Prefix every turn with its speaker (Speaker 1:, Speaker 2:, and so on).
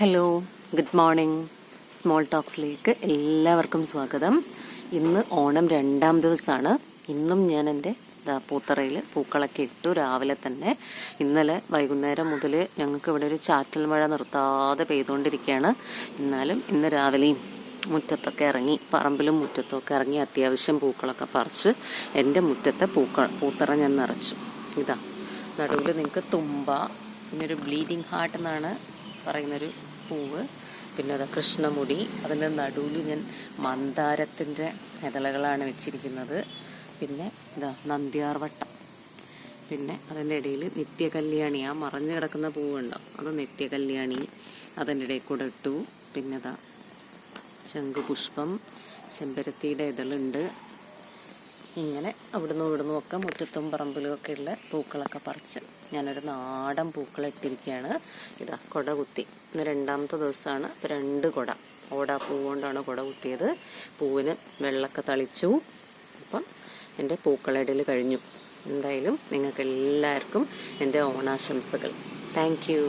Speaker 1: Hello, good morning. Small ടോക്സിലേക്ക് എല്ലാവർക്കും സ്വാഗതം. ഇന്ന് ഓണം 2ാം ദിവസമാണ്. ഇന്നും ഞാൻ എൻ്റെ പൂത്തറയിൽ പൂക്കളൊക്കെ ഇട്ടു രാവിലെ തന്നെ. ഇന്നലെ വൈകുന്നേരം മുതൽ ഞങ്ങൾക്ക് ഇവിടെ ഒരു ചാറ്റൽ മഴ നിർത്താതെ പെയ്തുകൊണ്ടിരിക്കുകയാണ്. എന്നാലും ഇന്ന് രാവിലെയും മുറ്റത്തൊക്കെ ഇറങ്ങി, പറമ്പിലും മുറ്റത്തൊക്കെ ഇറങ്ങി അത്യാവശ്യം പൂക്കളൊക്കെ പറിച്ച് എൻ്റെ മുറ്റത്തെ പൂത്തറ ഞാൻ നിറച്ചു. ഇതാ നടുവിൽ നിങ്ങൾക്ക് തുമ്പ, പിന്നെ ഒരു ബ്ലീഡിങ് ഹാർട്ട് എന്നാണ് പറയുന്നൊരു പൂവ്, പിന്നെ അത് കൃഷ്ണമുടി, അതിൻ്റെ നടുവിൽ ഞാൻ മന്ദാരത്തിൻ്റെ ഇതളകളാണ് വെച്ചിരിക്കുന്നത്. പിന്നെ ഇതാ നന്ദ്യാർവട്ടം, പിന്നെ അതിൻ്റെ ഇടയിൽ നിത്യകല്യാണി, ആ മറഞ്ഞു കിടക്കുന്ന പൂവുണ്ടോ അത് നിത്യകല്യാണി, അതിൻ്റെ ഇടയിൽ കൂടെ ഇട്ടു. പിന്നെ ഇതാ ശംഖുപുഷ്പം, ചെമ്പരത്തിയുടെ ഇതളുണ്ട്. ഇങ്ങനെ അവിടുന്ന് ഇവിടുന്നും ഒക്കെ മുറ്റത്തും പറമ്പിലും ഒക്കെ ഉള്ള പൂക്കളൊക്കെ പറിച്ച് ഞാനൊരു നാടൻ പൂക്കൾ ഇട്ടിരിക്കുകയാണ്. ഇതാ കുട കുത്തി. ഇന്ന് 2ാമത്തെ ദിവസമാണ്. ഇപ്പോൾ 2 കുട പൂ കൊണ്ടാണ് കുട കുത്തിയത്. പൂവിന് വെള്ളമൊക്കെ തളിച്ചു. അപ്പം എൻ്റെ പൂക്കളിടൽ കഴിഞ്ഞു. എന്തായാലും നിങ്ങൾക്ക് എല്ലാവർക്കും എൻ്റെ ഓണാശംസകൾ. Thank you.